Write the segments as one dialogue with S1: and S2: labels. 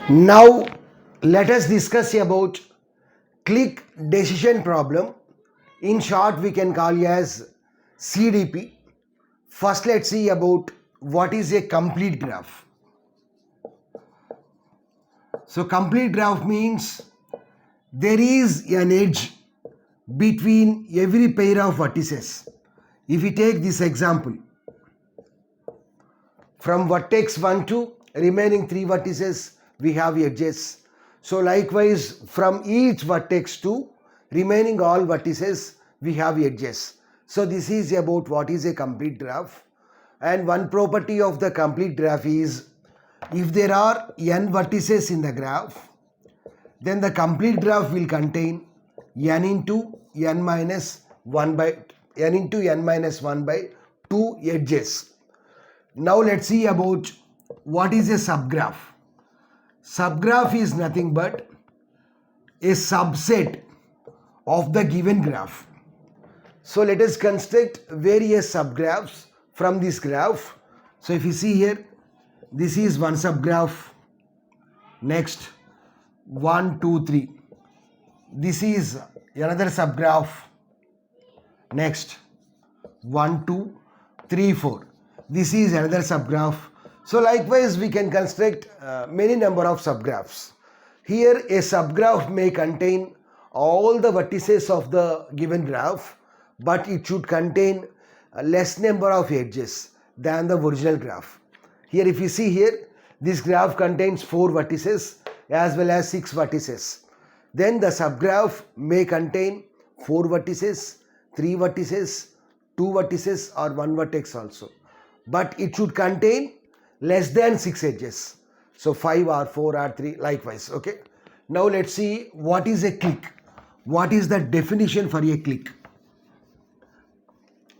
S1: Now let us discuss about clique decision problem. In short, we can call it as CDP. First, let's see about what is a complete graph. So complete graph means there is an edge between every pair of vertices. If we take this example, from vertex 1 to remaining 3 vertices, we have edges. So likewise, from each vertex to remaining all vertices, we have edges. So this is about what is a complete graph. And one property of the complete graph is, if there are n vertices in the graph, then the complete graph will contain n into n minus 1 by 2 edges. Now let's see about what is a subgraph. Subgraph is nothing but a subset of the given graph. So let us construct various subgraphs from this graph. So if you see here, this is one subgraph. Next, 1, 2, 3. This is another subgraph. Next, 1, 2, 3, 4. This is another subgraph. So likewise, we can construct many number of subgraphs. Here a subgraph may contain all the vertices of the given graph, but it should contain a less number of edges than the original graph. Here if you see here, this graph contains 4 vertices as well as 6 vertices. Then the subgraph may contain 4 vertices, 3 vertices, 2 vertices or 1 vertex also. But it should contain less than 6 edges. So 5 or 4 or 3 likewise. Okay. Now let's see what is a clique. What is the definition for a clique?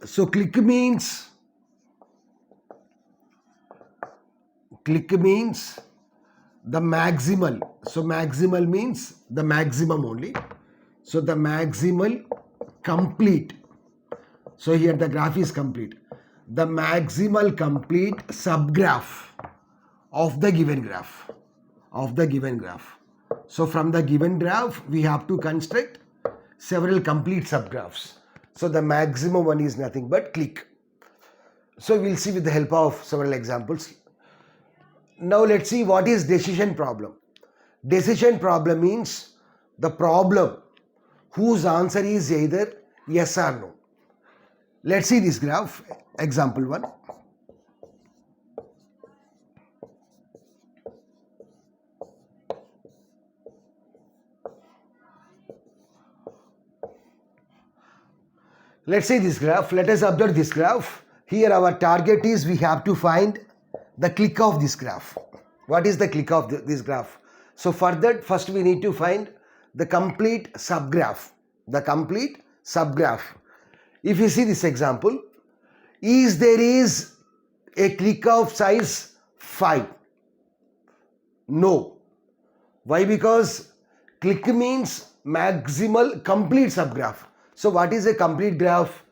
S1: So clique means the maximal. So maximal means the maximum only. So the maximal complete. So here the graph is complete. The maximal complete subgraph of the given graph. So from the given graph, we have to construct several complete subgraphs. So the maximum one is nothing but clique. So we'll see with the help of several examples. Now let's see what is decision problem. Decision problem means the problem whose answer is either yes or no. Let's see this graph. Example 1. Let's see this graph. Let us observe this graph. Here our target is we have to find the clique of this graph. What is the clique of this graph? So for that, first we need to find the complete subgraph. If you see this example, there is a clique of size 5? No. Why? Because clique means maximal complete subgraph. So what is a complete graph?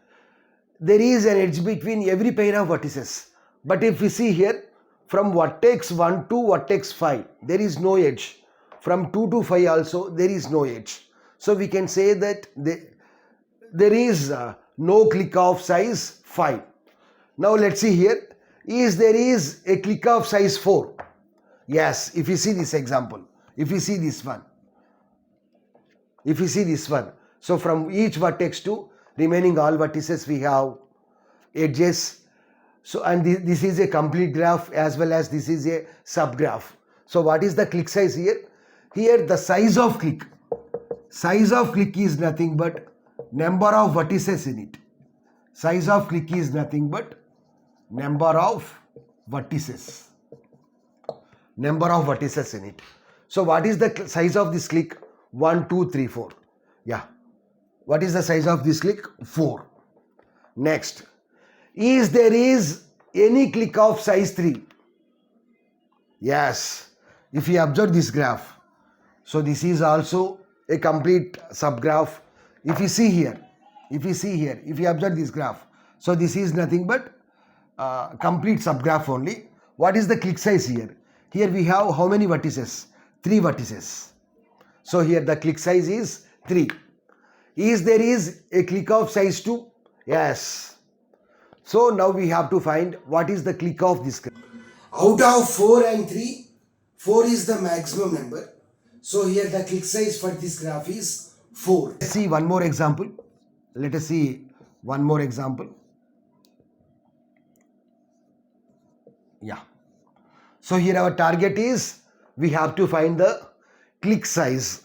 S1: There is an edge between every pair of vertices. But if we see here, from vertex 1 to vertex 5, there is no edge. From 2 to 5 also, there is no edge. So we can say that there is no clique of size 5. Now let's see here, there is a clique of size 4? Yes, if you see this example, if you see this one. So from each vertex to remaining all vertices, we have edges. So and this is a complete graph as well as this is a subgraph. So what is the clique size here? Here the size of clique. Size of clique is nothing but number of vertices in it. Size of clique is nothing but number of vertices. In it. So what is the size of this clique? 1, 2, 3, 4. Yeah. What is the size of this clique? 4. Next. There is any clique of size 3? Yes. If you observe this graph, so this is also a complete subgraph. If you see here, if you observe this graph, so this is nothing but complete subgraph only. What is the clique size here? Here we have how many vertices? 3 vertices. So here the clique size is 3. There is a clique of size 2? Yes. So now we have to find what is the clique of this graph. Out of 4 and 3, 4 is the maximum number. So here the clique size for this graph is 4. Let's see one more example. Let us see one more example. Yeah. So here our target is we have to find the clique size.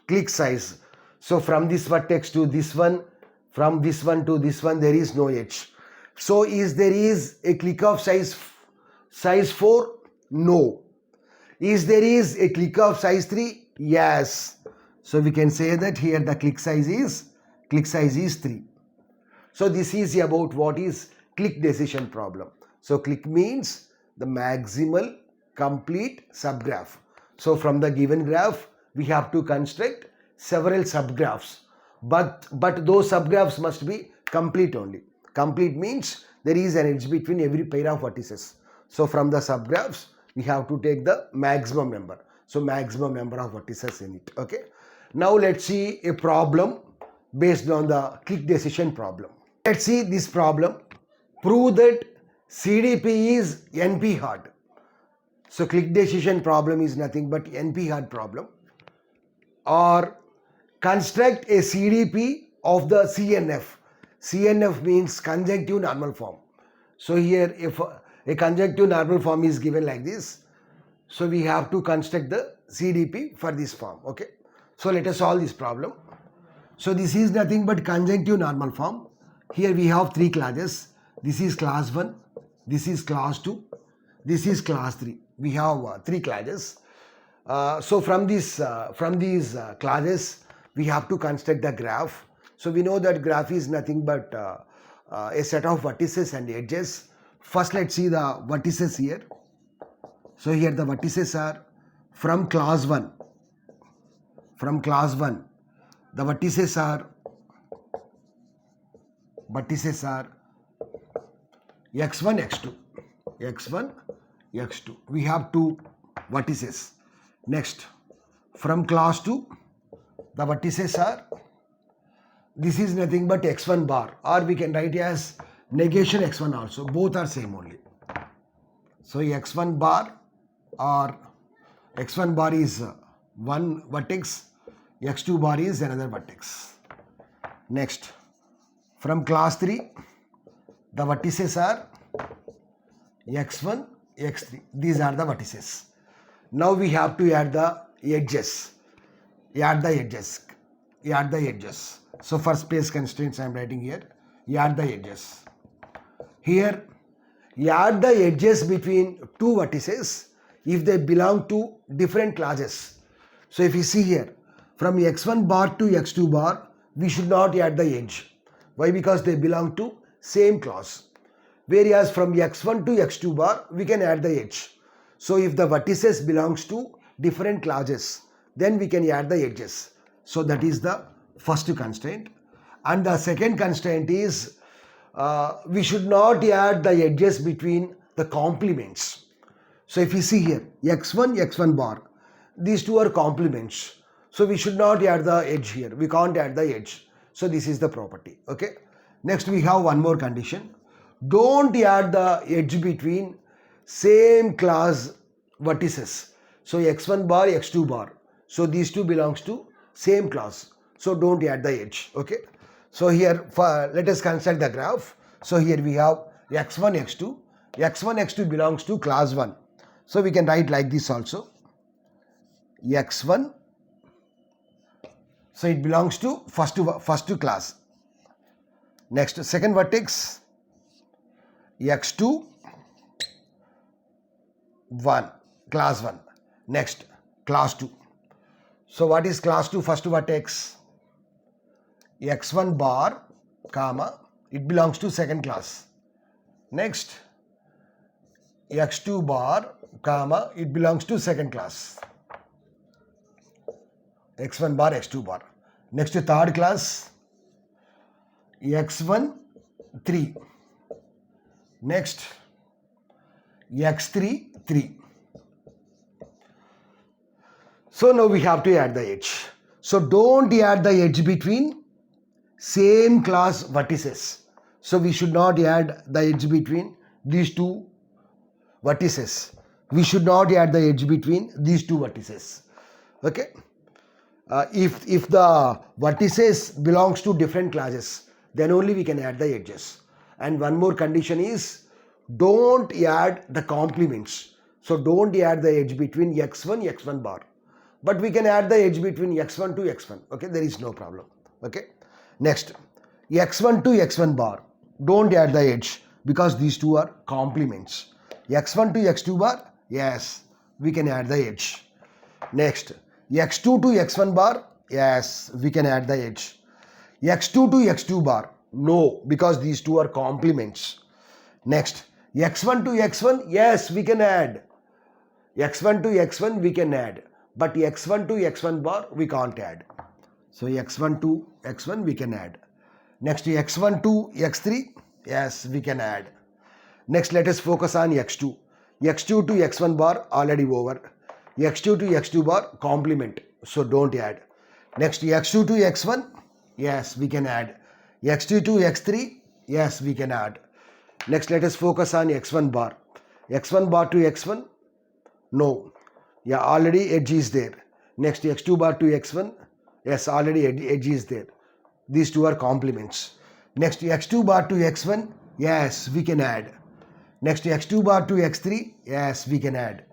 S1: Clique size. So from this vertex to this one, from this one to this one, there is no edge. So there is a clique of size 4? No. There is a clique of size 3? Yes. So we can say that here the clique size is 3. So this is about what is clique decision problem. So clique means the maximal complete subgraph. So from the given graph we have to construct several subgraphs, but those subgraphs must be complete only. Complete means there is an edge between every pair of vertices. So from the subgraphs we have to take the maximum number. So maximum number of vertices in it. Okay. Now let's see a problem based on the clique decision problem. Let's see this problem. Prove that CDP is NP hard. So clique decision problem is nothing but NP hard problem. Or construct a CDP of the CNF. CNF means conjunctive normal form. So here if a conjunctive normal form is given like this, so we have to construct the CDP for this form. Okay. So let us solve this problem. So this is nothing but conjunctive normal form. Here we have 3 classes. This is class 1, this is class 2, this is class 3. We have 3 classes. So from these classes we have to construct the graph. So we know that graph is nothing but a set of vertices and edges. First let's see the vertices here. So here the vertices are from class 1. From class 1 the vertices are x1, x2. x1, x2. We have 2 vertices. Next, from class 2 the vertices are, this is nothing but x1 bar, or we can write as negation x1 also. Both are same only. So x1 bar or x1 bar is one vertex, x2 bar is another vertex. Next, from class 3 the vertices are x1, x3. These are the vertices. Now we have to add the edges. Add the edges. So for space constraints I am writing here. Add the edges. Here add the edges between 2 vertices if they belong to different classes. So if you see here, from x1 bar to x2 bar we should not add the edge. Why? Because they belong to same class. Whereas from x1 to x2 bar we can add the edge. So if the vertices belongs to different classes, then we can add the edges. So that is the first constraint. And the second constraint is we should not add the edges between the complements. So if you see here, x1, x1 bar, these two are complements. So we should not add the edge here. We can't add the edge. So this is the property. Okay. Next we have one more condition. Don't add the edge between same class vertices. So x1 bar, x2 bar. So these two belongs to same class. So don't add the edge. Okay. So here let us construct the graph. So here we have x1, x2. x1, x2 belongs to class 1. So we can write like this also. x1. So it belongs to first class. Next, second vertex, x2, 1, class 1. Next, class 2. So what is class 2 first vertex? x1 bar, comma, it belongs to second class. Next, x2 bar, comma, it belongs to second class. x1 bar, x2 bar. Next, third class, x1, 3. Next, x3, 3. So now we have to add the edge. So don't add the edge between same class vertices. So we should not add the edge between these two vertices. We should not add the edge between these two vertices. Okay. If the vertices belongs to different classes, then only we can add the edges. And one more condition is don't add the complements. So don't add the edge between x1 x1 bar, but we can add the edge between x1 to x1. Okay, there is no problem. Okay, next, x1 to x1 bar, don't add the edge because these two are complements. X1 to x2 bar, yes, we can add the edge. Next, x2 to x1 bar, yes, we can add the edge. x2 to x2 bar, no, because these two are complements. Next, x1 to x1, yes, we can add. x1 to x1 we can add, but x1 to x1 bar we can't add. So x1 to x1 we can add. Next, x1 to x3, yes, we can add. Next, let us focus on x2. x2 to x1 bar already over. x2 to x2 bar complement, so don't add. Next, x2 to x1, yes, we can add. x2 to x3, yes, we can add. Next, let us focus on x1 bar. x1 bar to x1, no, yeah, already edge is there. Next, x2 bar to x1, yes, already edge is there. These two are complements. Next, x2 bar to x1, yes, we can add. Next, x2 bar to x3, yes, we can add.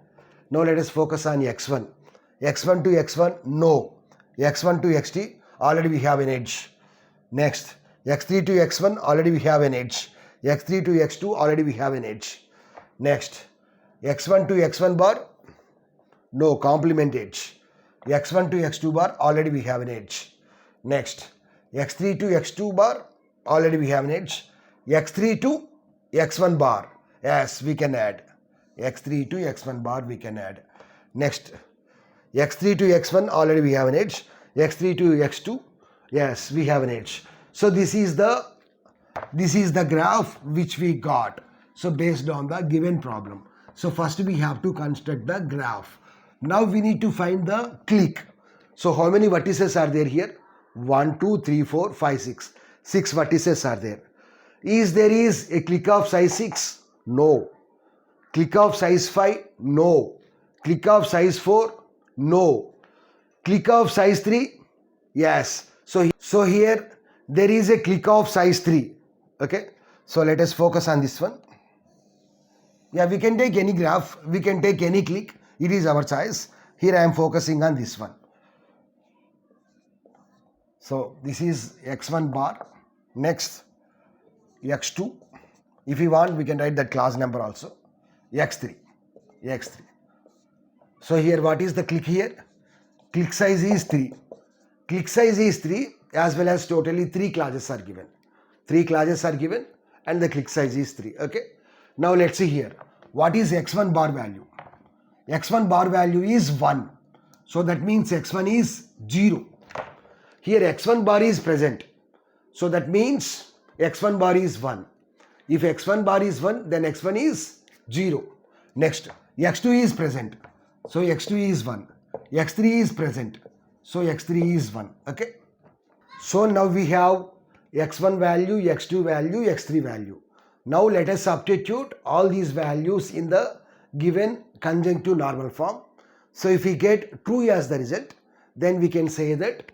S1: Now let us focus on x1. x1 to x1, no. x1 to x3, already we have an edge. Next, x3 to x1, already we have an edge. x3 to x2, already we have an edge. Next, x1 to x1 bar, no, complement edge. x1 to x2 bar, already we have an edge. Next, x3 to x2 bar, already we have an edge. x3 to x1 bar, yes, we can add. x3 to x1 bar we can add. Next, x3 to x1, already we have an edge. x3 to x2, yes, we have an edge. So this is the graph which we got. So based on the given problem. So first we have to construct the graph. Now we need to find the clique. So how many vertices are there here? 1, 2, 3, 4, 5, 6. 6 vertices are there. There is a clique of size 6? No. Clique of size 5? No. Clique of size 4? No. Clique of size 3? Yes. So here there is a clique of size 3. Okay. So let us focus on this one. Yeah, we can take any graph. We can take any clique. It is our choice. Here I am focusing on this one. So this is x1 bar. Next, x2. If you want, we can write that class number also. x3. So here what is the clique here? Clique size is 3. Clique size is 3 as well as totally 3 classes are given. 3 classes are given and the clique size is 3. Okay. Now let's see here. What is x1 bar value? x1 bar value is 1. So that means x1 is 0. Here x1 bar is present. So that means x1 bar is 1. If x1 bar is 1, then x1 is 0. Next, x2 is present. So x2 is 1. x3 is present. So x3 is 1. Okay. So now we have x1 value, x2 value, x3 value. Now let us substitute all these values in the given conjunctive normal form. So if we get true as the result, then we can say that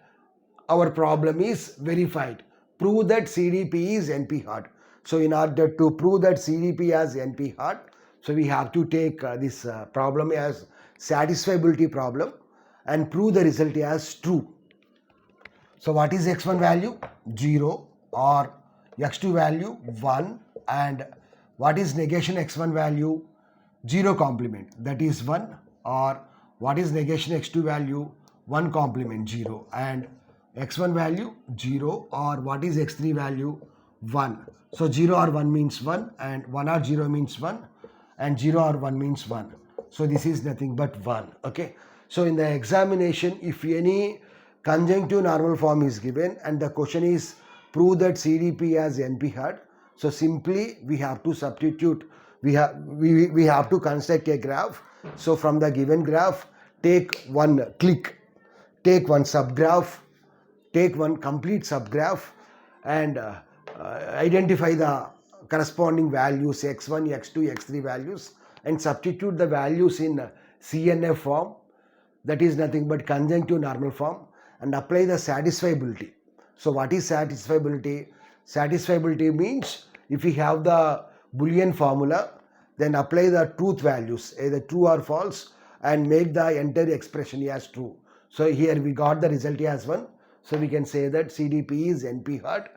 S1: our problem is verified. Prove that CDP is NP hard. So in order to prove that CDP as NP hard, so we have to take this problem as satisfiability problem and prove the result as true. So what is x1 value? 0 or x2 value 1, and what is negation x1 value? 0 complement, that is 1, or what is negation x2 value? 1 complement 0, and x1 value 0, or what is x3 value? 1. So 0 or 1 means 1, and 1 or 0 means 1, and 0 or 1 means 1. So this is nothing but 1. Okay. So in the examination, if any conjunctive normal form is given and the question is prove that CDP as NP hard, so simply we have to substitute, we have to construct a graph. So from the given graph, take one clique, take one subgraph, take one complete subgraph, and identify the corresponding values x1, x2, x3 values, and substitute the values in CNF form, that is nothing but conjunctive normal form, and apply the satisfiability. So what is satisfiability? Satisfiability means if we have the Boolean formula, then apply the truth values, either true or false, and make the entire expression as true. So here we got the result as 1. So we can say that CDP is NP hard